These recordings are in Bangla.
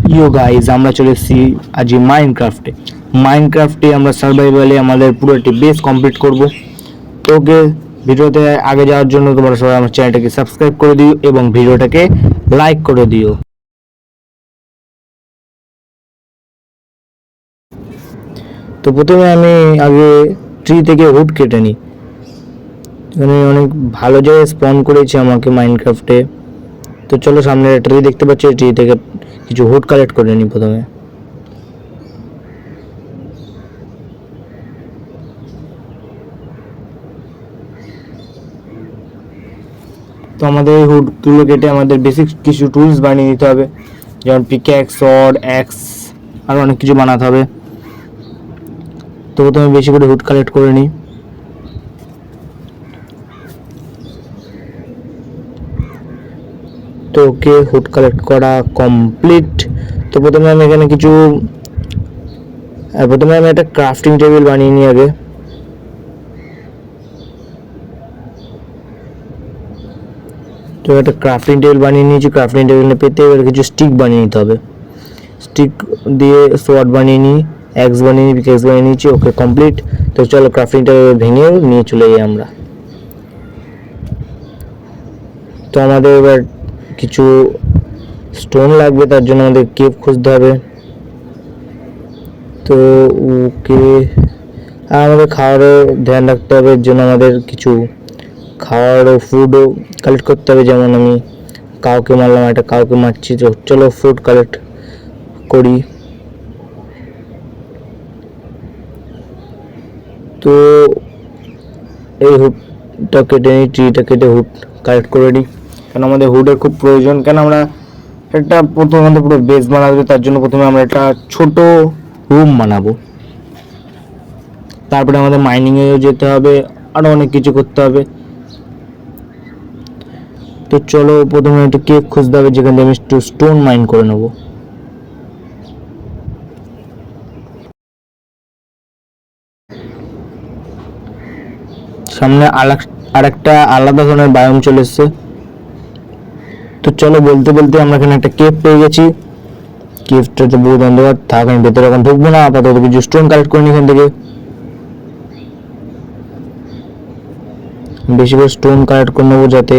ইয়ো গাইজ, আমরা চলে এসেছি আজ মাইনক্রাফটে আমরা সার্ভাইভালে আমাদের পুরোটি বেস কমপ্লিট করব। তো ওকে, ভিডিওতে আগে যাওয়ার জন্য তোমরা সবাই আমার চ্যানেলটাকে সাবস্ক্রাইব করে দিও এবং ভিডিওটাকে লাইক করে দিও। তো প্রথমে আমি আগে ট্রি থেকে উড কেটে নিই। এখানে অনেক ভালো জায়গায় স্পন করেছে আমাকে মাইনক্রাফটে। তো চলো, সামনে ট্রি দেখতে পাচ্ছি, ট্রি থেকে কিছু উড কালেক্ট করে নিই প্রথমে। তো আমাদের এই হুডগুলো কেটে আমাদের বেসিক কিছু টুলস বানিয়ে নিতে হবে, যেমন পিক্যাক্স, সর্ড, অ্যাক্স, আর অনেক কিছু বানাতে হবে। তো প্রথমে বেশি করে হুড কালেক্ট করে নিই। তো ওকে, হুড কালেক্ট করা কমপ্লিট। তো প্রথমে আমি এখানে একটা ক্রাফটিং টেবিল বানিয়ে নিই আগে। তো একটা ক্রাফটিং টেবিল বানিয়ে নিয়েছি। ক্রাফটিং টেবিলে পেতে এবার কিছু স্টিক বানিয়ে নিতে হবে। স্টিক দিয়ে সোয়ার্ড বানিয়ে নিই, অ্যাক্স বানিয়ে নিই, পিক্যাক্স বানিয়ে নিয়েছি। ওকে, কমপ্লিট। তো চলো, ক্রাফটিং টেবিল ভেঙে নিয়ে চলে যাই আমরা। তো আমাদের এবার কিছু স্টোন লাগবে, তার জন্য আমাদের কেভ খুঁজতে হবে। তো ওকে, আর আমাদের খাওয়ারও ধ্যান রাখতে হবে, এর জন্য আমাদের কিছু খাওয়ার ও ফুডও কালেক্ট করতে হবে। যেমন আমি কাউকে মারলাম, একটা কাউকে মারছি। তো চলো ফুড কালেক্ট করি। তো এই হুডটা কেটে নিই, ট্রিটা কেটে হুড কালেক্ট করে নিই, কারণ আমাদের হুডের খুব প্রয়োজন। কেন আমরা একটা প্রথমে পুরো বেস বানাবো, তার জন্য প্রথমে আমরা একটা ছোট রুম বানাবো। তারপরে আমাদের মাইনিংয়েও যেতে হবে, আরও অনেক কিছু করতে হবে। তো চলো, প্রথমে একটা কেভ খুঁজতে হবে যেখান থেকে আমি স্টোন মাইন করে নেবো। সামনে আরেকটা আলাদা ধরনের বায়োম চলে এসছে। তো চলো, বলতে বলতে আমরা এখানে একটা কেভ পেয়ে গেছি। কেভটাতে বহুত অন্ধকার, থাক, আমি ভেতরে এখন ঢুকবো না। আপাতত কিছু স্টোন কালেক্ট করিনি এখান থেকে। বেশি করে স্টোন কালেক্ট করে নেবো, যাতে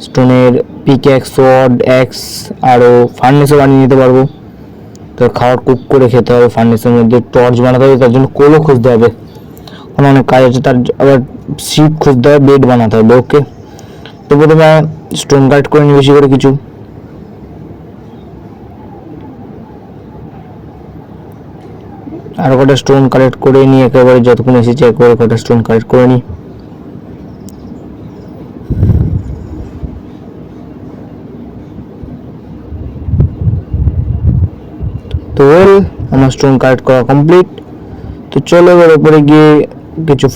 স্টোনের পিক্যাক্স, সোয়ার্ড, অ্যাক্স আরও ফার্নেসও বানিয়ে নিতে পারবো। তো খাবার কুক করে খেতে হবে, ফার্নেসের মধ্যে টর্চ বানাতে হবে, তার জন্য কোলও খুঁজতে হবে, অনেক কাজ আছে। তার আবার শিপ খুঁজতে হবে, বেড বানাতে হবে। ওকে, তো প্রথমে স্টোন কালেক্ট করে নিই বেশি করে কিছু। আরো কটা স্টোন কালেক্ট করে নিই, একেবারে যতক্ষণ এসেছি একেবারে কটা স্টোন কালেক্ট করে নিই। তো আমার স্টোন কালেক্ট করা কমপ্লিট। তো চলো, এবার উপরে গিয়ে কিছু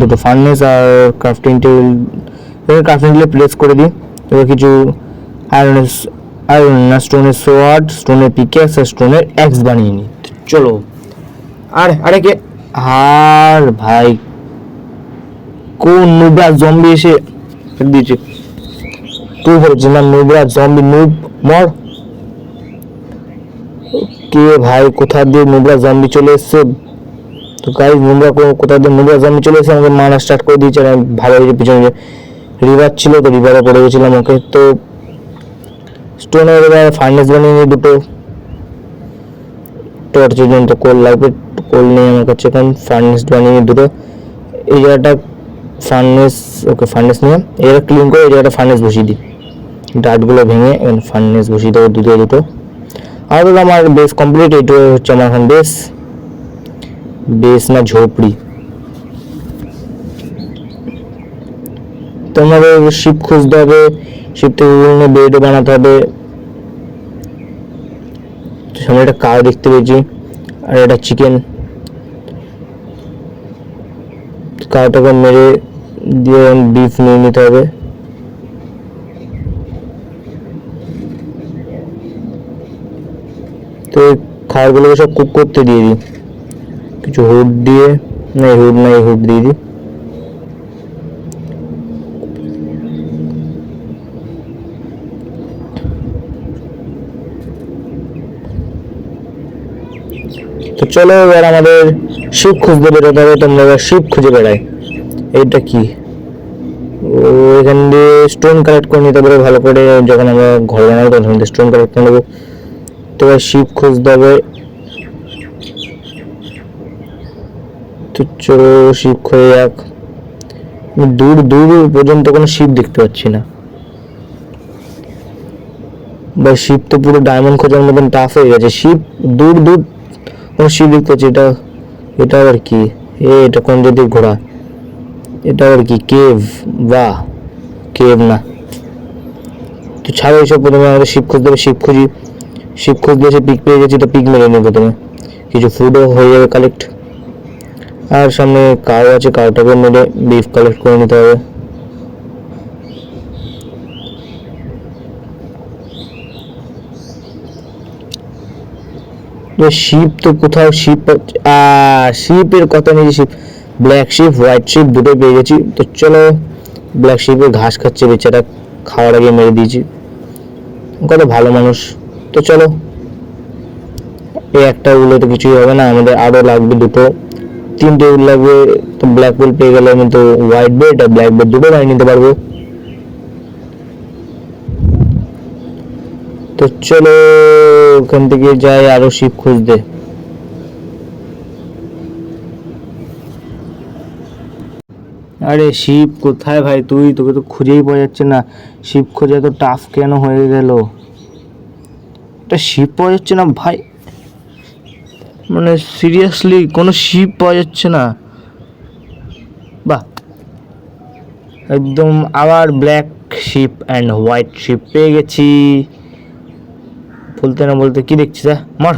দুটো ফার্নেস আর ক্রাফটিং টেবিল প্লেস করে দিই। এবার কিছু আয়রন না, স্টোনের সোয়ার্ড, স্টোনের পিক্যাক্স আর স্টোনের অ্যাক্স বানিয়ে নিই। চলো, আরে কে আর ভাই, কোন নুবরা জম্বি এসে দিয়েছে? তুই হচ্ছে না নুবরা জম্বি, মর। কে ভাই, কোথা দিয়ে নুবরা জম্বি চলে এসছে? তো গাইস, কোথা দিয়ে নুবরা জম্বি চলে এসে আমাকে মারা স্টার্ট করে দিয়েছে। আর ভালো হয়েছে, পিছনে রিভার ছিল, তো রিভারে পড়ে গেছিলাম। ওকে, তো স্টোনের এবার ফার্নেস বানিয়ে নিই দুটো। টর্চের জন্য তো কোল লাগবে, কোল নেই আমার কাছে এখন। ফার্নেস বানিয়ে নিই দুটো। এই জায়গাটা ফার্নেস, ওকে, ফার্নেস নিয়ে এটা ক্লিন করে এই জায়গাটা ফার্নেস বসিয়ে দিই। ডাটগুলো ভেঙে এখানে ফার্নেস বসিয়ে দেবো দুটো। আর আমার বেস কমপ্লিট। এইটা হচ্ছে আমার এখন বেস না ঝোপড়ি। তো আমাদের শিপ খুঁজতে হবে, শিপ থেকে বিভিন্ন বেড বানাতে হবে। সামনে একটা কাউ দেখতে পেয়েছি আর একটা চিকেন। কাউটাকে মেরে দিয়ে বিফ নিয়ে নিতে হবে। তো এই খাবারগুলোকে সব কুক করতে দিয়ে দিই, কিছু হুড দিয়ে, হুড দিয়ে দিই। তো চলো এবার আমাদের শিপ খুঁজতে বেরোতে হবে। তোমরা এবার শিপ খুঁজে বেড়াই। এইটা কি? ও, এখান দিয়ে স্টোন কালেক্ট করে নিতে পারবো ভালো করে, যখন আমরা ঘর বানাবো তখন স্টোন কালেক্ট করে নেবো। তো এবার শিপ খুঁজতে হবে। তো চলো শিপ খুঁজে যাক। দূর দূর পর্যন্ত কোনো শিপ দেখতে পাচ্ছি না, বা শিপ তো পুরো ডায়মন্ড খোঁজার মতন টাফ হয়ে গেছে। শিপ দূর দূর কোনো শিপ দেখতে পাচ্ছি। এটা এটা আবার কি? এটা কোন জাতীয় ঘোড়া? এটা আবার কি? কেভ? বাহ, কেভ না। তো ছাড়ো এইসব, প্রথমে আমাদের শিপ খুঁজতে হবে। শিপ খুঁজি, শিপ খুঁজতে এসে পিক পেয়ে গেছি, তো পিক মেরে নিই প্রথমে। কিছু ফুডও হয়ে যাবে কালেক্ট। আর সামনে কাউ আছে, কাউটাকে মেরে বিফ কালেক্ট করে নিতে হবে। শিপ তো কোথাও শিপ, শিপের কথা নেই। Ship, black ship white ship দুটো পেয়ে গেছি। তো চলো, ব্ল্যাক শিপের ঘাস খাচ্ছে বেচারা, খাওয়ার আগে মেরে দিয়েছি। কত ভালো মানুষ। তো চলো, এই একটা উলে তো কিছুই হবে না, আমাদের আরো লাগবে দুটো, তিনটে উল লাগবে। তো ব্ল্যাক উল পেয়ে গেলে আমি তো হোয়াইট বেড আর ব্ল্যাক বেড দুটো বানিয়ে নিতে পারবো। তো চলো ওখান থেকে যাই আরো শিপ খুঁজতে। আরে শিপ কোথায় ভাই তুই? তোকে তো খুঁজেই পাওয়া যাচ্ছে না। শিপ খোঁজা তো টাফ কেন হয়ে গেল? একটা শিপ পাওয়া যাচ্ছে না ভাই, মানে সিরিয়াসলি কোনো শিপ পাওয়া যাচ্ছে না। বাহ, একদম আবার black ship and white ship পেয়ে গেছি। বলতে না বলতে কি দেখছিস? মার।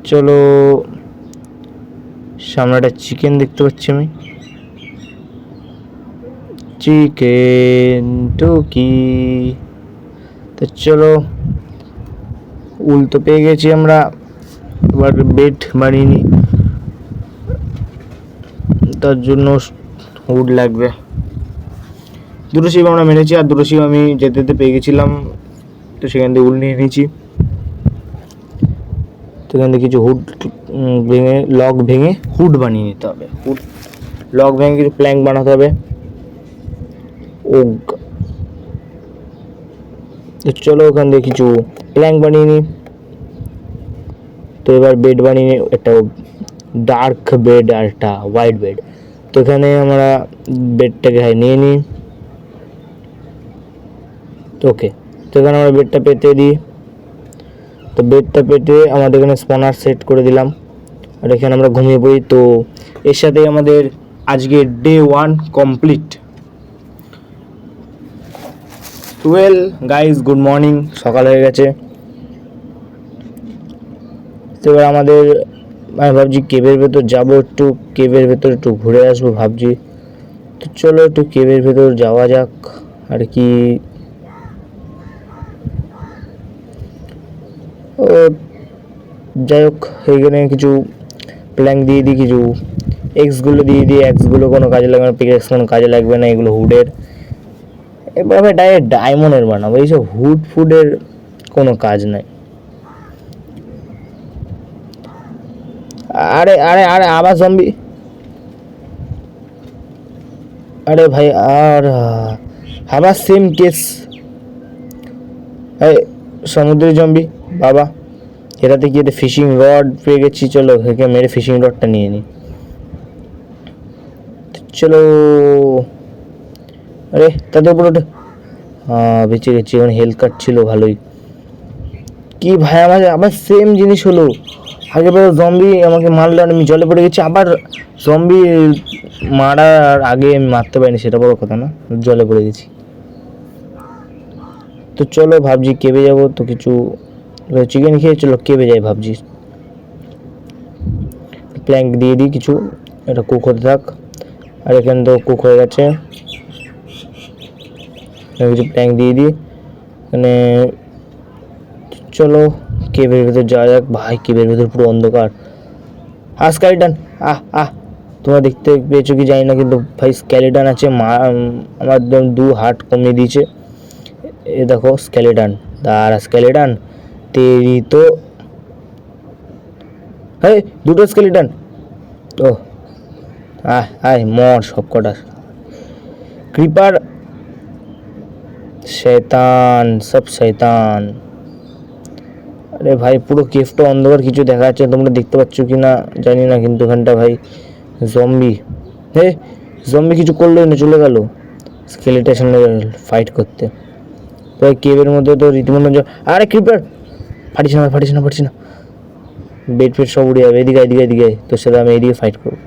চলো, সামনে একটা চিকেন দেখতে পাচ্ছি আমি। চিকেন টুকি। তো চলো, উল তো পেয়ে গেছি আমরা, এবার বেড বানিয়ে নিই। তার জন্য উড লাগবে। দুটো শিপ আমরা মেরেছি, আর দুটো শিপ আমি যেতে যেতে পেয়ে গেছিলাম, তো সেখান থেকে উল নিয়ে নিয়েছি। তো এখান থেকে কিছু হুড ভেঙে, লগ ভেঙে হুড বানিয়ে নিতে হবে। হুড লগ ভেঙে কিছু প্ল্যাঙ্ক বানাতে হবে। ওক, চলো ওখান থেকে কিছু প্ল্যাঙ্ক বানিয়ে নিই। তো এবার বেড বানিয়ে নিই, একটা ডার্ক বেড আর একটা হোয়াইট বেড। তো এখানে আমরা বেডটাকে নিয়ে নিই। ওকে, তো এখানে আমরা বেডটা পেতে দিই। তো বেডটা পেতে আমাদের এখানে স্পনার সেট করে দিলাম, আর এখানে আমরা ঘুমিয়ে পড়ি। তো এর সাথেই আমাদের আজকে day 1 complete. Well guys, good morning, সকাল হয়ে গেছে। তো এবার আমাদের, আমি ভাবছি কেভের ভেতর যাবো, একটু কেভের ভেতর একটু ঘুরে আসবো ভাবছি। তো চলো একটু কেভের ভেতর যাওয়া যাক আর কি। ও যাই হোক, এইখানে কিছু প্ল্যাঙ্ক দিয়ে দিই, কিছু এক্সগুলো দিয়ে দিই। এক্সগুলো কোনো কাজে লাগবে না, পিকেক্স কোনো কাজে লাগবে না, এগুলো হুডের। এবার আমি ডাইরেক্ট ডায়মন্ডের বানাবো, এইসব হুড ফুডের কোনো কাজ নাই। আরে আরে আরে আবার জম্বি। আরে ভাই, আর আবার সেম কেস। এই সমুদ্রের জম্বি বাবা, এটাতে কি একটা ফিশিং রড পেয়ে গেছি। চলো একে মেরে ফিশিং রডটা নিয়ে নিই। চলো, আরে তাদের উপর ওটা, বেঁচে গেছি। এখন হেলথ কার্ড ছিল ভালোই। কি ভাই, আমার আবার সেম জিনিস হলো। আগেবার জম্বি আমাকে মারলো আর আমি জলে পড়ে গেছি। আবার জম্বি মারার আগে আমি মারতে পারিনি, সেটা বড় কথা না, জলে পড়ে গেছি। তো চলো ভাবছি কেবে যাবো। তো কিছু চিকেন খেয়ে চলো কেবে যাই ভাবছি। প্ল্যাঙ্ক দিয়ে দিই কিছু, এটা কুক হতে থাক। আর এখানে তো কুক হয়ে গেছে, কিছু প্ল্যাঙ্ক দিয়ে দিই মানে। চলো কেবের ভেতর যাওয়া যাক ভাই। কেবের ভেতর পুরো অন্ধকার। স্কেলেটন, তোমরা দেখতে পেয়েছো কি জানি না, কিন্তু ভাই স্কেলেটন আছে। আমার 2 হার্ট কমিয়ে দিয়েছে। এ দেখো স্কেলেটন, দাঁড়া স্কেলেটন, তেরি তো হ্যাঁ দুটো স্কেলিটন। তো আয় আয় মর সব কটা। ক্রিপার শয়তান, সব শয়তান। আরে ভাই পুরো কেফটা অন্ধকার, কিছু দেখা যাচ্ছে তোমরা দেখতে পাচ্ছ কি না জানি না, কিন্তু এখানটা ভাই জম্বি। হে জম্বি কিছু করলোই না, চলে গেল স্কেলেটের সামনে ফাইট করতে। ভাই কেভের মধ্যে তো রীতিমতো আরে ক্রিপার, ফাটিস না ফাটিস না ফাটিস না, বেড ফেড সব উড়ে যাবে। এদিকে এদিকে এদিকে তোর সাথে আমি এদিকে ফাইট করবো।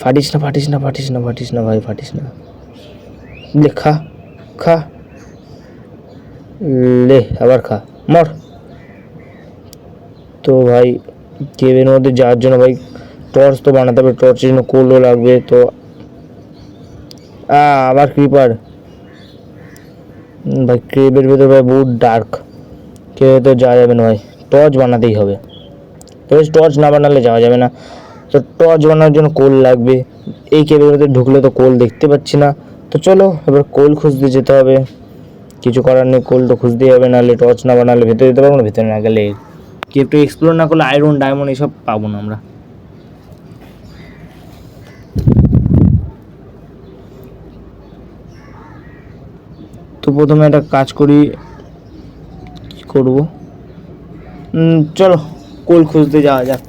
ফাটিস না ফাটিস না ফাটিস না ফাটিস না ভাই ফাটিস না। লে খা খা, লে আবার খা, মর। তো ভাই কেভের মধ্যে যাওয়ার জন্য ভাই টর্চ তো বানাতে হবে, টর্চের জন্য কোলও লাগবে। তো আবার ক্রিপার। ভাই কেভের ভেতর ভাই বহুত ডার্ক, কেভে তো যাওয়া যাবে না ভাই, টর্চ বানাতেই হবে। তো টর্চ না বানালে যাওয়া যাবে না। তো টর্চ বানানোর জন্য কোল লাগবে। এই কেভের ভেতরে ঢুকলে তো কোল দেখতে পাচ্ছি না। তো চলো এবার কোল খুঁজতে যেতে হবে, কিছু করার নেই, কোল তো খুঁজতেই হবে, নাহলে টর্চ না বানালে ভেতরে যেতে পারবো না। ভেতরে না গেলে কেভটা এক্সপ্লোর না করলে আয়রন ডায়মন্ড এসব পাবো না আমরা। তো প্রথমে একটা কাজ করি, কী করবো, চলো কোল খুঁজতে যাওয়া যাক।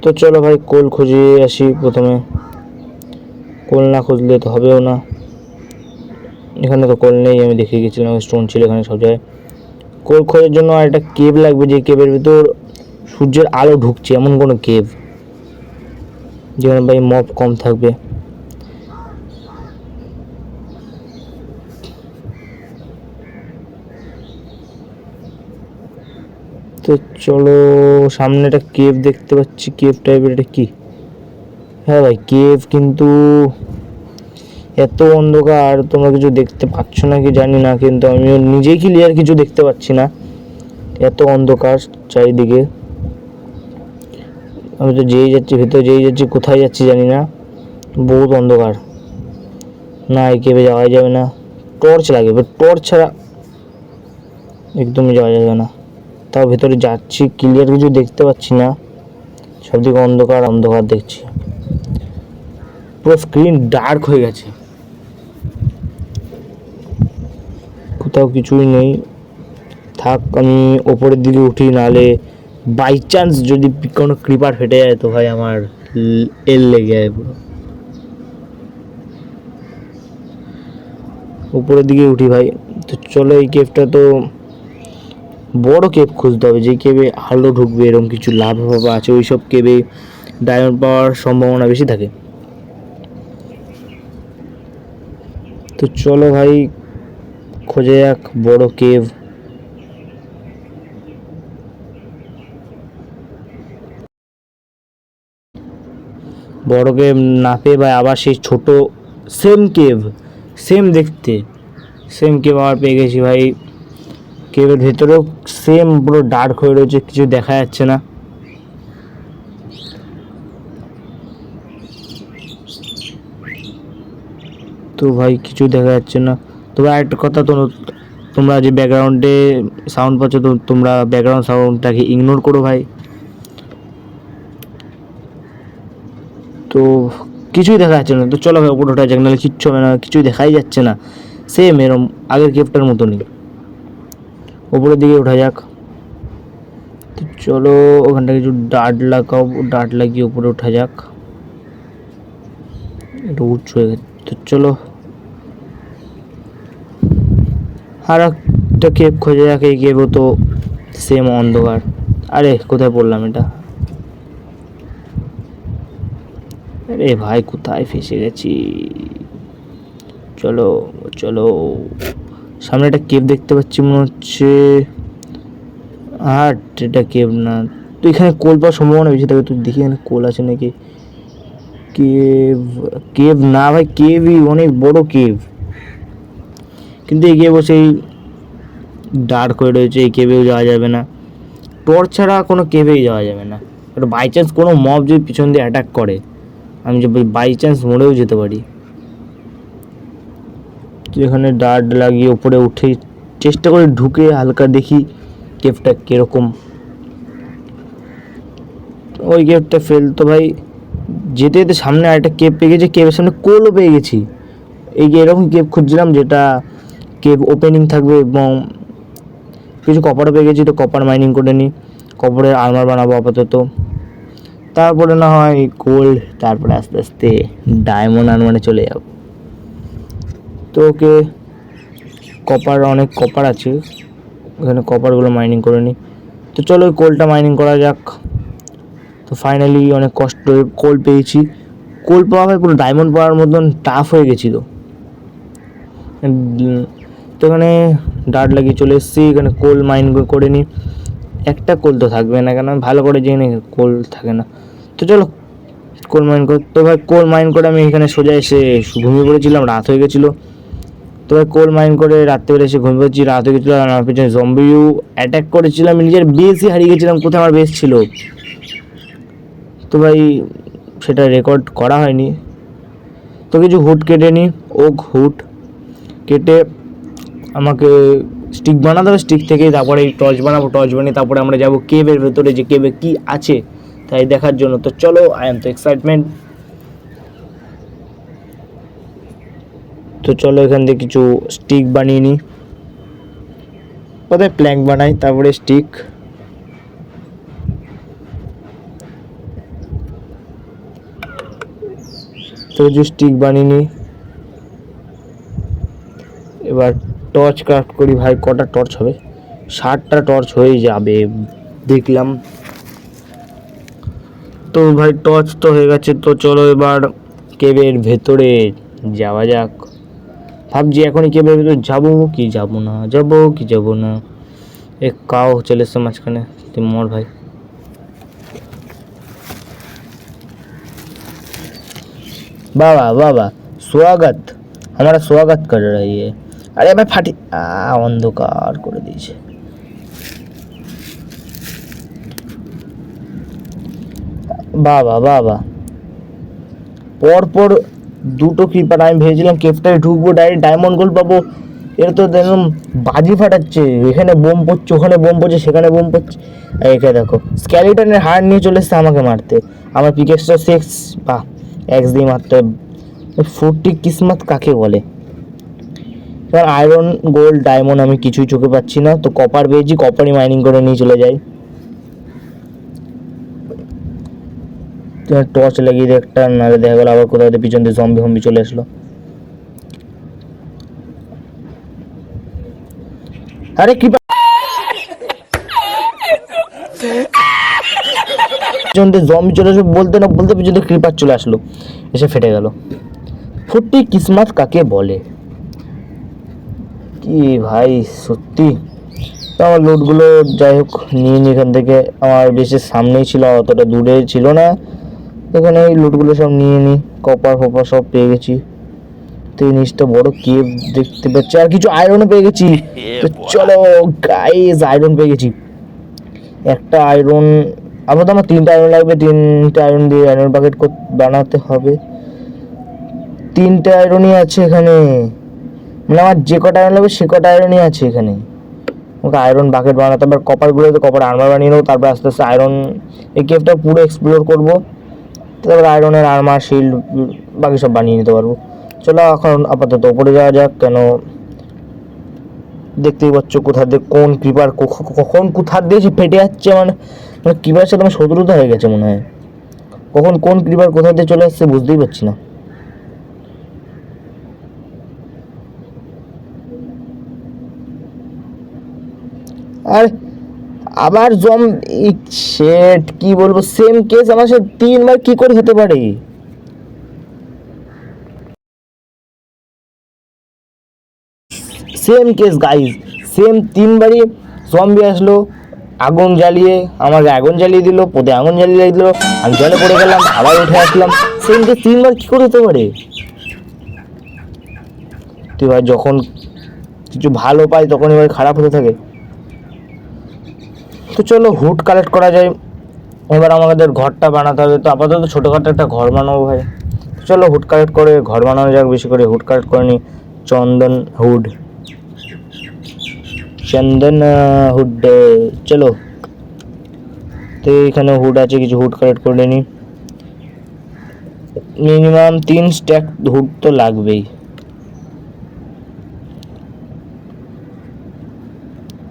তো চলো ভাই কোল খুঁজে আসি প্রথমে, কোল না খুঁজলে তো হবেও না। এখানে তো কোল নেই, আমি দেখে গেছিলাম স্টোন ছিল এখানে সব জায়গায়। কোল খোঁজার জন্য আর একটা কেভ লাগবে, যে কেভের ভিতর সূর্যের আলো ঢুকছে এমন কোনো কেভ, যেখানে ভাই মব কম থাকবে। তো চলো সামনে একটা কেভ দেখতে পাচ্ছি, কেভ টাইপের। এটা কি? হ্যাঁ ভাই কেভ, কিন্তু এত অন্ধকার তোমরা কিছু দেখতে পাচ্ছ না কি জানি না, কিন্তু আমিও নিজেই ক্লিয়ার কিছু দেখতে পাচ্ছি না, এত অন্ধকার চারিদিকে। আমি তো যেই যাচ্ছি ভেতরে, যেই যাচ্ছি কোথায় যাচ্ছি জানি না, বহুত অন্ধকার। না এই কেভে যাওয়া যাবে না, টর্চ লাগে, বাট টর্চ ছাড়া একদমই যাওয়া যাবে না। তাও ভেতরে যাচ্ছি, ক্লিয়ার কিছু দেখতে পাচ্ছি না, সবদিকে অন্ধকার অন্ধকার দেখছি, পুরো স্ক্রিন ডার্ক হয়ে গেছে, কোথাও কিছুই নেই। থাক আমি ওপরের দিকে উঠি, নাহলে বাই চান্স যদি কোনো ক্রিপার ফেটে যায় তো ভাই আমার এল লেগে যায় পুরো। উপরের দিকে উঠি ভাই। তো চলো এই কেভটা তো বড় কেভ খুঁজতে হবে, যে কেভে আলো ঢুকবে এরকম কিছু লাভ আছে, ওই সব কেভে ডায়মন্ড পাওয়ার সম্ভাবনা বেশি থাকে। তো চলো ভাই খোঁজে এক বড় কেভ। বড় কেভ না পেয়ে ভাই আবার সেই ছোট সেম কেভ, সেম দেখতে সেম কেভ আবার পেয়ে গেছি ভাই। কেভের ভেতরেও সেম পুরো ডার্ক হয়ে রয়েছে, কিছু দেখা যাচ্ছে না। তো ভাই কিছু দেখা যাচ্ছে না। তবে আরেকটা কথা, তো তোমরা যে ব্যাকগ্রাউন্ডে সাউন্ড পাচ্ছ, তো তোমরা ব্যাকগ্রাউন্ড সাউন্ডটাকে ইগনোর করো ভাই। তো কিছুই দেখা যাচ্ছে না। তো চলো ভাই উপরে ওঠা যাক, নাহলে কিচ্ছু হবে না, কিছুই দেখাই যাচ্ছে না, সেম এরম আগের কেভটার মতনই। উপরের দিকে ওঠা যাক। তো চলো ওখানটা কিছু ডার্ট লাগাও, ডার্ট লাগিয়ে উপরে ওঠা যাক, একটু উঁচু হয়ে গেছে। তো চলো আর একটা কেভ খোঁজা যাক। এই কেভও তো সেম অন্ধকার। আরে কোথায় পড়লাম এটা, আরে ভাই কোথায় ফেসে গেছি। চলো চলো, সামনে একটা কেভ দেখতে পাচ্ছি মনে হচ্ছে, আর এটা কেভ না। তো এখানে কোল পাওয়ার সম্ভাবনা বেশি থাকে, তো দেখি এখানে কোল আছে নাকি। কেভ, কেভ না ভাই, কেভই অনেক বড় কেভ, কিন্তু এই কেভ সেই ডার্ক হয়ে রয়েছে, এই কেভেও যাওয়া যাবে না, টর্চ ছাড়া কোনো কেভেই যাওয়া যাবে না। আর বাই চান্স কোনো মব যদি পিছন দিয়ে অ্যাটাক করে, আমি যে বাই চান্স মরেও যেতে পারি। তো এখানে ডার্ট লাগিয়ে উপরে উঠে চেষ্টা করে ঢুকে হালকা দেখি কেভটা কীরকম। ওই কেভটা ফেল তো ভাই, যেতে যেতে সামনে আরেকটা কেভ পেয়ে গেছি, কেভের সামনে কোলও পেয়ে গেছি। এই যে এরকম কেভ খুঁজছিলাম যেটা কেভ ওপেনিং থাকবে, এবং কিছু কপারও পেয়ে গেছি, তো কপার মাইনিং করে নিই, কপারের আর্মার বানাবো আপাতত, তারপরে না হয় গোল্ড, তারপরে আস্তে আস্তে ডায়মন্ড আর্মারে চলে যাব। তো ওকে কপার, অনেক কপার আছে এখানে, কপারগুলো মাইনিং করে নিই। তো চলো ওই কোলটা মাইনিং করা যাক। তো ফাইনালি অনেক কষ্ট কোল পেয়েছি। কোল পাওয়া হয় পুরো ডায়মন্ড পাওয়ার মতন টাফ হয়ে গেছিলো। তো এখানে ডার্ট লাগিয়ে চলে এসেছি, এখানে কোল মাইন করে নিই। একটা কোল তো থাকবে না, কেন ভালো করে জেনে কোল থাকে না। তো চলো কোল মাইন করে, তো ভাই কোল মাইন করে আমি এখানে সোজা এসে ঘুমিয়ে পড়েছিলাম, রাত হয়ে গেছিলো। তো ভাই কোল মাইন করে রাত্রেবেলা এসে ঘুমিয়ে পড়েছি, রাত হয়ে গেছিলো। আমার পিছনে জম্বিও অ্যাটাক করেছিলাম, আমি নিজের বেসই হারিয়ে গেছিলাম, কোথায় আমার বেস ছিল। তো ভাই সেটা রেকর্ড করা হয়নি। তো কিছু হুড কেটে নিই, ওক হুড কেটে আমাকে স্টিক বানাতে হবে, স্টিক থেকে তারপরে টর্চ বানাবো, টর্চ বানিয়ে তারপরে আমরা যাবো কেভের ভেতরে, যে কেভে কী আছে তাই দেখার জন্য। তো চলো, আই এম তো এক্সাইটমেন্ট। তো চলো এখান থেকে কিছু স্টিক বানিয়ে নিই, কোথায় প্ল্যাঙ্ক বানাই তারপরে স্টিক। তো কিছু স্টিক বানিয়ে নিই, এবার টর্চ ক্রাফট করি। ভাই কটা টর্চ হবে? 60টা টর্চ হয়ে যাবে দেখলাম। তো ভাই টর্চ তো হয়ে গেছে, তো চলো এবার কেভের ভেতরে যাওয়া যাক। ভাবছি এখনই কেভের ভেতরে যাবো কি যাবো না, যাবো কি যাবো না। এক কাও চলে এসছে মাঝখানে, তুই মর ভাই। বাবা বাবা स्वागत, हमारा स्वागत कर रही है। अरे भाई फाटी অন্ধকার করে দিয়েছে। বাবা বাবা, পরপর দুটো ক্রিপার। আমি ভেবেছিলাম কেভটায় ঢুকবো, ডাইরেক্ট ডায়মন্ড গোল্ড পাবো। এর তো একদম বাজি ফাটাচ্ছে, এখানে বোম পড়ছে, ওখানে বোম পড়ছে, সেখানে বোম পড়ছে। এখানে দেখো স্কেলিটনের হাড় নিয়ে চলে এসছে আমাকে মারতে। আমার পিকেক্সটা 6 বা এক্স দিয়ে মারতে। 40 কিসমত কাকে বলে। এবার আয়রন গোল্ড ডায়মন্ড আমি কিছুই চোখে পাচ্ছি না, তো কপার পেয়েছি, কপারই মাইনিং করে নিয়ে চলে যাই। টর্চ লাগিয়ে দিয়ে একটা, নাহলে দেখা গেলো আবার কোথাও পিছন দিয়ে জম্বি ফম্বি চলে আসলো। আরে কি পিছন দিয়ে জম্বি চলে আসলো, বলতে না বলতে পিছন দিয়ে ক্রিপার চলে আসলো, এসে ফেটে গেল। 40 কিসমত কাকে বলে কি ভাই সত্যি। তো আমার লোডগুলো যাই হোক নিয়ে নিই এখান থেকে, আমার বেশের সামনেই ছিল, অতটা দূরে ছিল না। এখানে এই লোডগুলো সব নিয়ে নিই, কপার ফপার সব পেয়ে গেছি। তো এই জিনিসটা বড় কেভ দেখতে পাচ্ছি, আর কিছু আয়রনও পেয়ে গেছি। তো চলো গাইস, আয়রন পেয়ে গেছি একটা। আয়রন আপাতত আমার 3টা আয়রন লাগবে, 3টে আয়রন দিয়ে আয়রন বাকেট বানাতে হবে। 3টে আয়রনই আছে এখানে, মানে আমার যে কটা আয়রন লাগবে সে কটা আয়রনই আছে এখানে। ওকে আয়রন বাকেট বানাতে হবে, কপারগুলো তো কপার আর্মার বানিয়ে নেবো, তারপর আস্তে আস্তে আয়রন এই কেভটা পুরো এক্সপ্লোর করবো, তারপর আয়রনের আর্মার শিল্ড বাকি সব বানিয়ে নিতে পারবো। চলো এখন আপাতত উপরে যাওয়া যাক, কেন দেখতেই পাচ্ছ কোথা দিয়ে কোন ক্রিপার কখন কোথা দিয়ে সে ফেটে যাচ্ছে, মানে ক্রিপারের সাথে আমার শত্রুতা হয়ে গেছে মনে হয়। কখন কোন ক্রিপার কোথা দিয়ে চলে আসছে বুঝতেই পারছি না। আর আবার শেট কি বলবো, সেম কেস আমার সাথে 3বার কি করে হতে পারে। সেম কেস গাইস, সেম 3বারই জম্বি আসলো, আগুন জ্বালিয়ে আমাকে আগুন জ্বালিয়ে দিল, পোতে আগুন জ্বালিয়ে দিল, আমি জলে পড়ে গেলাম, আবার উঠে আসলাম। সেম কেস 3বার কি করে হতে পারে। তুই ভাই যখন কিছু ভালো পাই তখন এবার খারাপ হতে থাকে। তো চলো হুড কালেক্ট করা যায়, এবার আমাদের ঘরটা বানাতে হবে। তো আপাতত ছোটোখাটো একটা ঘর বানাবো ভাই। চলো হুড কালেক্ট করে ঘর বানানো যাক, বেশি করে হুড কালেক্ট করে নিই। চন্দন হুড, চন্দন হুড, চলো। তো এখানে হুড আছে, কিছু হুড কালেক্ট করে নিই। মিনিমাম 3 স্ট্যাক হুড তো লাগবেই।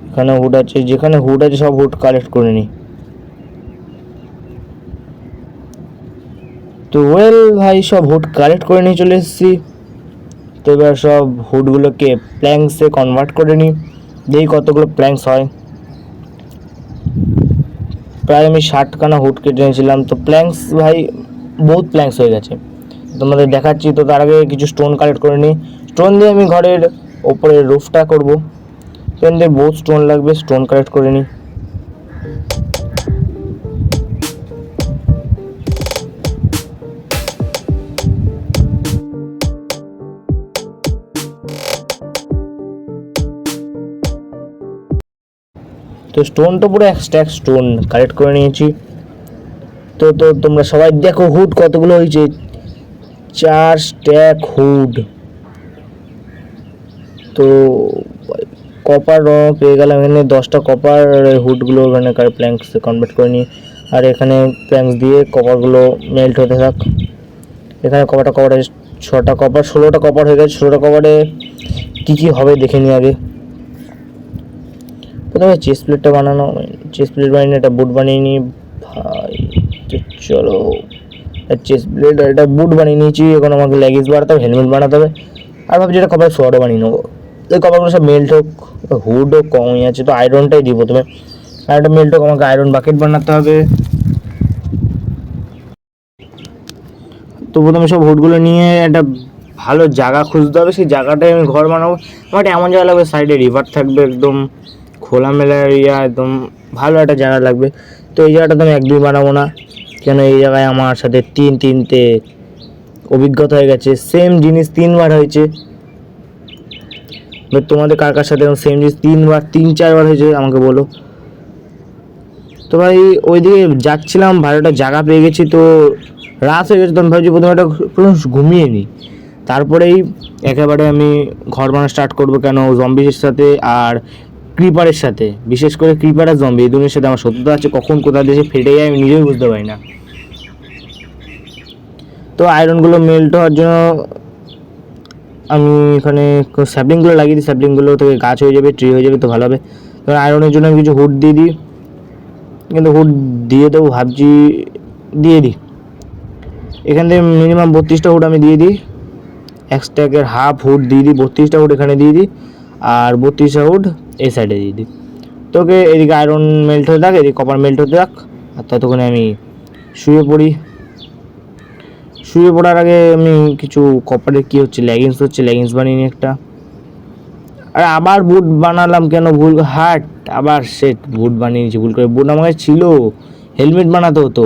এখানে হুড আছে, যেখানে হুড আছে সব হুড কালেক্ট করে নিই। তো ওয়েল ভাই, সব হুড কালেক্ট করে নিয়ে চলে এসেছি। তো এবার সব হুডগুলোকে প্ল্যাঙ্কসে কনভার্ট করে নিই, দেখি কতগুলো প্ল্যাঙ্কস হয়। প্রায় আমি 60খানা হুড কেটে নিয়েছিলাম। তো প্ল্যাঙ্কস ভাই বহুত প্ল্যাঙ্কস হয়ে গেছে, তোমাদের দেখাচ্ছি। তো তার আগে কিছু স্টোন কালেক্ট করে নিই। স্টোন দিয়ে আমি ঘরের ওপরে রুফটা করবো, সেখান দিয়ে বহুত স্টোন লাগবে, স্টোন কালেক্ট করে নিই। তো স্টোন তো পুরো 1 স্ট্যাক স্টোন কালেক্ট করে নিয়েছি। তো তো তোমরা সবাই দেখো হুড কতগুলো হয়েছে, 4 স্ট্যাক হুড। তো কপার পেয়ে গেলাম, এখানে 10টা কপার। হুডগুলো এখানে প্ল্যাঙ্কস কনভার্ট করে নিই, আর এখানে প্ল্যাঙ্কস দিয়ে কপারগুলো মেল্ট হতে থাক। এখানে কপার 6টা কপার, 16টা কপার হয়ে গেছে। 16টা কপারে কী কী হবে দেখে নিই আগে। প্রথমে চেস্ট প্লেটটা বানানো, চেস্ট প্লেট বানিয়ে একটা বুট বানিয়ে নিই ভাই। তো চলো, চেস্ট প্লেট আর একটা বুট বানিয়ে নিয়েছি। এখন আমাকে লেগিংস বানাতে হবে, হেলমেট বানাতে হবে, আর ভাবছি এটা কপার শর্টও বানিয়ে নেবো। এই কপারগুলো সব মেল্ট হোক, হুডও কমই আছে, তো আয়রনটাই দিব প্রথমে। আর একটা মেল্ট হোক, আমাকে আয়রন বাকেট বানাতে হবে। তো প্রথমে সব হুডগুলো নিয়ে একটা ভালো জায়গা খুঁজতে হবে, সেই জায়গাটায় আমি ঘর বানাবো। আমার একটা এমন জায়গা লাগবে, সাইডে রিভার থাকবে, একদম খোলামেলা এরিয়া, একদম ভালো একটা জায়গা লাগবে। তো এই জায়গাটা তো আমি একদমই বানাবো না, কেন এই জায়গায় আমার সাথে তিনটে অভিজ্ঞতা হয়ে গেছে, সেম জিনিস 3বার হয়েছে। তোমাদের কার কার সাথে সেম জিনিস 3বার 3-4বার হয়েছে আমাকে বলো। তো ভাই ওইদিকে যাচ্ছিলাম, ভালোটা জায়গা পেয়ে গেছি। তো রাত হয়ে গেছে, তো আমি ভাবছি প্রথমে একটা ঘুমিয়ে নিই, তারপরেই একেবারে আমি ঘর বানানো স্টার্ট করবো। কেন জম্বির সাথে আর ক্রিপারের সাথে, বিশেষ করে ক্রিপার আর জম্বি, এই দুটোর সাথে আমার শত্রুতা আছে, কখন কোথা দিয়ে ফেটে যায় আমি নিজেই বুঝতে পারি না। তো আয়রনগুলো মেল্ট হওয়ার জন্য আমি এখানে স্যাপলিংগুলো লাগিয়ে দিই, স্যাপলিংগুলো থেকে গাছ হয়ে যাবে, ট্রি হয়ে যাবে, তো ভালো হবে। তো আয়রনের জন্য আমি কিছু হুড দিয়ে দিই, কিন্তু হুড দিয়ে দেবো ভাবছি, দিয়ে দিই। এখান থেকে মিনিমাম 32টা হুড আমি দিয়ে দিই, 1 স্ট্যাকের হাফ হুড দিয়ে দিই, 32টা হুড এখানে দিয়ে দিই, আর 32টা হুড এই সাইডে দিয়ে দিই। তোকে এদিকে আয়রন মেল্ট হতে থাক, এদিকে কপার মেল্ট হতে থাক, আর ততক্ষণে আমি শুয়ে পড়ি। শুয়ে পড়ার আগে আমি কিছু কপারের কী হচ্ছে, লেগিংস হচ্ছে, লেগিংস বানিয়ে নিই একটা। আর আবার বুট বানালাম কেন, ভুল হাট, আবার সেট বুট বানিয়ে নিয়েছি ভুল করে। বুট আমার কাছে ছিল, হেলমেট বানাতে হতো।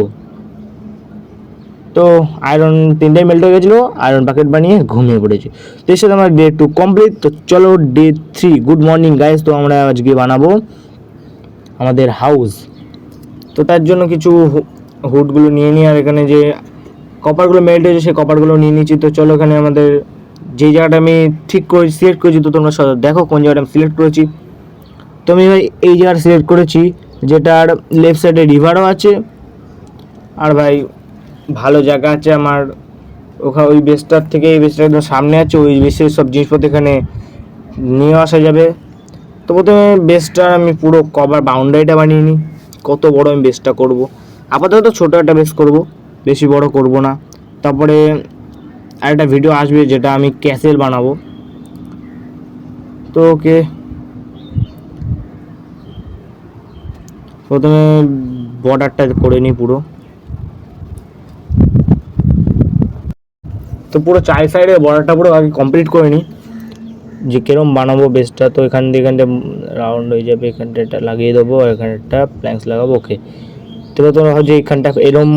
তো আয়রন 3টাই মেল্ট হয়ে গেছিলো, আয়রন বাকেট বানিয়ে ঘুমিয়ে পড়েছি। তো এর সাথে আমার ডে 2 কমপ্লিট। তো চলো ডে 3, গুড মর্নিং গাইস। তো আমরা আজকে বানাবো আমাদের হাউস। তো তার জন্য কিছু হুডগুলো নিয়ে নিই, আর এখানে যে কপারগুলো মেল্ট হয়েছে সেই কপারগুলো নিয়ে নিচ্ছি। তো চলো, এখানে আমাদের যেই জায়গাটা আমি ঠিক করে সিলেক্ট করেছি, তো তোমরা দেখো কোন জায়গাটা আমি সিলেক্ট করেছি। তো আমি ভাই এই জায়গাটা সিলেক্ট করেছি, যেটার লেফট সাইডে রিভারও আছে, আর ভাই ভালো জায়গা আছে আমার। ওখানে ওই বেসটার থেকে এই বেসটা একদম সামনে আছে, ওই বেসের সব জিনিসপত্র এখানে নিয়ে আসা যাবে। তো প্রথমে বেসটার আমি পুরো কভার বাউন্ডারিটা বানিয়ে নিই। কত বড় আমি বেসটা করব, আপাতত ছোটো একটা বেস করব, বেশি বড় করব না। তারপরে আরেকটা ভিডিও আসবে যেটা আমি ক্যাসেল বানাবো। তো ওকে, প্রথমে বর্ডারটা করে নিই পুরো। তো পুরো 4 সাইডে বর্ডারটা পুরো আগে কমপ্লিট করে নিই, যে কিরম বানাবো বেসটা। তো এখান থেকে রাউন্ড হয়ে যাবে, এখানটা এটা লাগিয়ে দেবো, আর এখানে একটা প্ল্যাঙ্কস লাগাবো। ওকে, তো তোমরা ভাবছো এখানটা এরম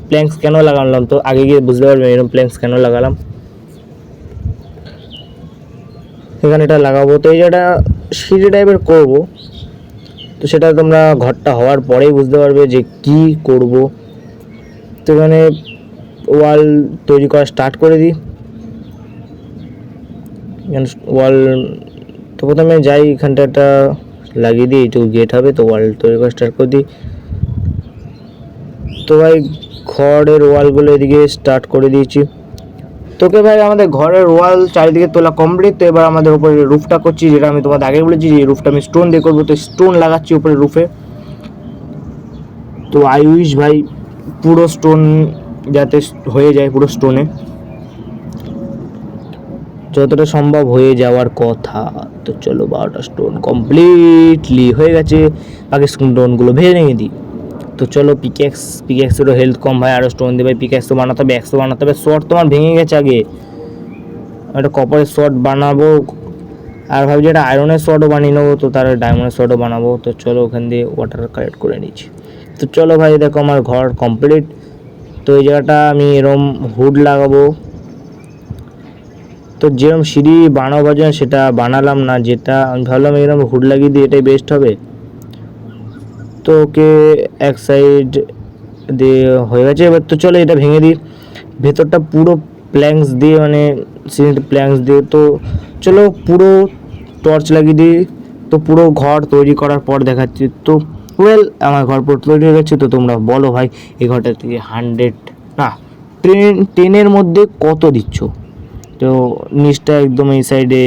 প্ল্যাঙ্কস কেন লাগালাম, তো আগে গিয়ে বুঝতে পারবে এরম প্ল্যাঙ্কস কেন লাগালাম। এখানে এটা লাগাবো, তো এই জায়গাটা সিঁড়ি টাইপের করবো। তো সেটা তোমরা ঘরটা হওয়ার পরেই বুঝতে পারবে যে কি করব। তো এখানে ওয়াল তৈরি করা স্টার্ট করে দিই। এখানে ওয়াল, তো প্রথমে যাই এখানটা একটা লাগিয়ে দিই, এইটুকু গেট হবে। তো ওয়াল তৈরি করা স্টার্ট করে দিই। তো ভাই ঘরের ওয়ালগুলো এদিকে স্টার্ট করে দিয়েছি। তোকে ভাই আমাদের ঘরের ওয়াল চারিদিকে তোলা কমপ্লিট। তো এবার আমাদের উপরে রুফটা করছি, যেটা আমি তোমাদের আগে বলেছি যে রুফটা আমি স্টোন দিয়ে করবো। তো স্টোন লাগাচ্ছি উপরে রুফে। তো আই উইশ ভাই পুরো স্টোন যাতে হয়ে যায়, পুরো স্টোনে যতটা সম্ভব হয়ে যাওয়ার কথা। তো চলো 12টা স্টোন কমপ্লিটলি হয়ে গেছে, বাকি স্টোনগুলো ভেঙে দিই। তো চলো পিকেক্সেরও হেলথ কম ভাই, আরও স্টোন দিয়ে ভাই পিকেক্স তো বানাতে হবে, এক্সও বানাতে হবে। শর্ট তোমার ভেঙে গেছে, আগে একটা কপারের শর্ট বানাবো, আর ভাবছি একটা আয়রনের শর্টও বানিয়ে নেবো। তো তার ডায়মন্ডের শর্টও বানাবো। তো চলো ওখান দিয়ে ওয়াটার কালেক্ট করে নিচ্ছি। তো চলো ভাই দেখো আমার ঘর কমপ্লিট। তো এই জায়গাটা আমি এরম হুড লাগাবো। তো যেরকম সিঁড়ি বানাবো জন্য সেটা বানালাম না, যেটা আমি ভাবলাম এরকম হুড লাগিয়ে দিই, এটাই বেস্ট হবে। তো ওকে এক সাইড দিয়ে হয়ে গেছে। এবার তো চলো এটা ভেঙে দিই, ভেতরটা পুরো প্ল্যাঙ্কস দিয়ে, মানে সিমেন্ট প্ল্যাঙ্কস দিয়ে। তো চলো পুরো টর্চ লাগিয়ে দিই। তো পুরো ঘর তৈরি করার পর দেখাচ্ছি। তো ওয়েল আমার ঘর পুরো তৈরি হয়ে গেছে। তো তোমরা বলো ভাই এই ঘরটা থেকে 100 না 10-এর মধ্যে কত দিচ্ছ? তো নিচটা একদম এই সাইডে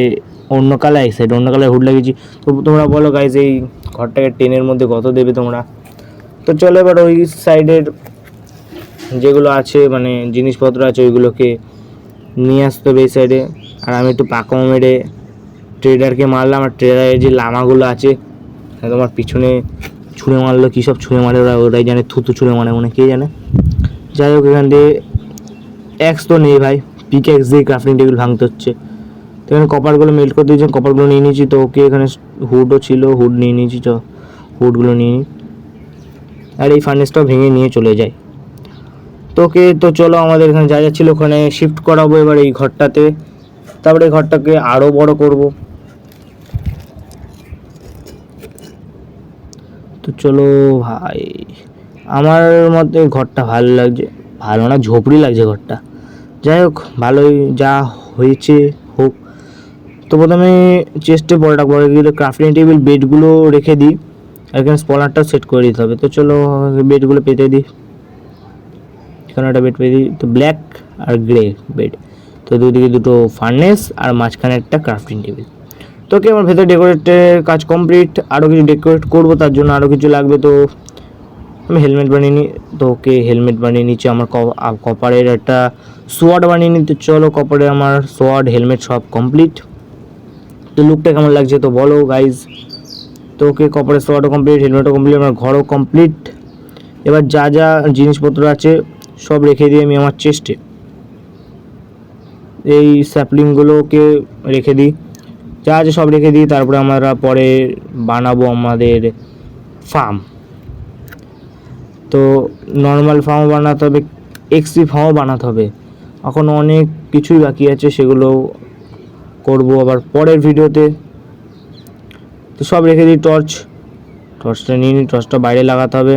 অন্য কালার, এই সাইডে অন্য কালার হুড লাগিয়েছি। তো তোমরা বলো গাইজ এই ঘরটাকে 10-এর মধ্যে কত দেবে তোমরা? তো চলো এবার ওই সাইডের যেগুলো আছে মানে জিনিসপত্র আছে ওইগুলোকে নিয়ে আসতে হবে এই সাইডে। আর আমি একটু পাকামো মেরে ট্রেডারকে মারলাম, আর ট্রেডারের যে লামাগুলো আছে তোমার পিছনে ছুঁড়ে মারলো, কী সব ছুঁড়ে মারে ওরাই জানে, থুতু ছুঁড়ে মারে মনে কে জানে। যাই হোক এখান দিয়ে এক্স তো নেই ভাই, পিকেক্স দিয়ে ক্রাফটিং টেবিল ভাঙতে হচ্ছে। তো এখানে কপারগুলো মেল্ট করে দিয়েছি, কপারগুলো নিয়ে নিয়েছি। তো ওকে এখানে হুডও ছিল, হুড নিয়ে নিয়েছি। হুডগুলো নিয়ে নিই, আর এই ফার্নেসটাও ভেঙে নিয়ে চলে যায়। তো ওকে তো চলো আমাদের এখানে যা যা ছিল ওখানে শিফট করাবো এবার এই ঘরটাতে। তারপরে এই ঘরটাকে আরও বড় করব। তো চলো ভাই আমার মতে ঘরটা ভালো লাগছে, ভালো না ঝোপড়ি লাগছে ঘরটা। যাই হোক ভালোই যা হয়েছে হোক। তো প্রথমে চেস্টে বড় রাখবো, এগুলো ক্রাফটিং টেবিল বেডগুলো রেখে দিই, আর এখানে স্পনারটা সেট করে দিতে হবে। তো চলো বেডগুলো পেতে দিই, এখানে একটা বেড পেয়ে দিই। তো ব্ল্যাক আর গ্রে বেড, তো দুদিকে দুটো ফার্নেস আর মাঝখানে একটা ক্রাফটিং টেবিল। তো ওকে আমার ভেতরে ডেকোরেটের কাজ কমপ্লিট। আরও কিছু ডেকোরেট করবো, তার জন্য আরও কিছু লাগবে। তো আমি হেলমেট বানিয়ে নিই। তো ওকে হেলমেট বানিয়ে নিচ্ছি। আমার কপারের একটা সোয়ার্ড বানিয়ে নিতে। চলো কপারে আমার সোয়ার্ড হেলমেট সব কমপ্লিট। তো লুকটা কেমন লাগছে তো বলো গাইজ। তো ওকে কপারের সোয়ার্ডও কমপ্লিট, হেলমেটও কমপ্লিট, আমার ঘরও কমপ্লিট। এবার যা যা জিনিসপত্র আছে সব রেখে দিই আমি আমার চেস্টে। এই স্যাপলিংগুলোকে রেখে দিই, যা আছে সব রেখে দিই। তারপরে আমরা পরে বানাবো আমাদের ফার্ম। তো নর্মাল ফার্মও বানাতে হবে, এক্সপি ফার্মও বানাতে হবে, এখন অনেক কিছুই বাকি আছে, সেগুলো করব আবার পরের ভিডিওতে। তো সব রেখে দিই। টর্চটা নিয়ে নিই, টর্চটা বাইরে লাগাতে হবে,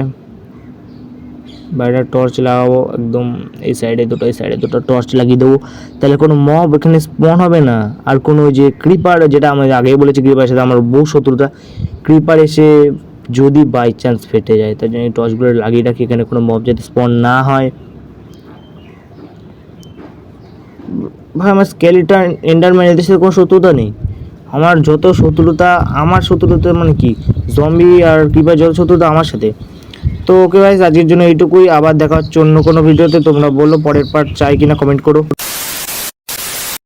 বাইরে টর্চ লাগাবো একদম এই সাইডে দুটো, এই সাইডে দুটো টর্চ লাগিয়ে দেবো। তাহলে কোনো মব এখানে স্পন হবে না। আর কোনো যে ক্রিপার, যেটা আমি আগেই বলেছি ক্রিপারের সাথে আমার বহু শত্রুতা, ক্রিপার এসে যদি বাই চান্স ফেটে যায়, তার জন্য এই টর্চগুলো লাগিয়ে রাখি, এখানে কোনো মব যাতে স্পন না হয়। ভাই আমার স্কেলিটন এন্ডারম্যান এদের সাথে কোনো শত্রুতা নেই। আমার যত শত্রুতা, আমার শত্রুতা মানে কি জম্বি আর ক্রিপার যত শত্রুতা আমার সাথে। তো ওকে ভাই আজকের জন্য এইটুকুই, আবার দেখা হচ্ছে অন্য কোনো ভিডিওতে। তোমরা বলো পরের পার্ট চাই কিনা কমেন্ট করো।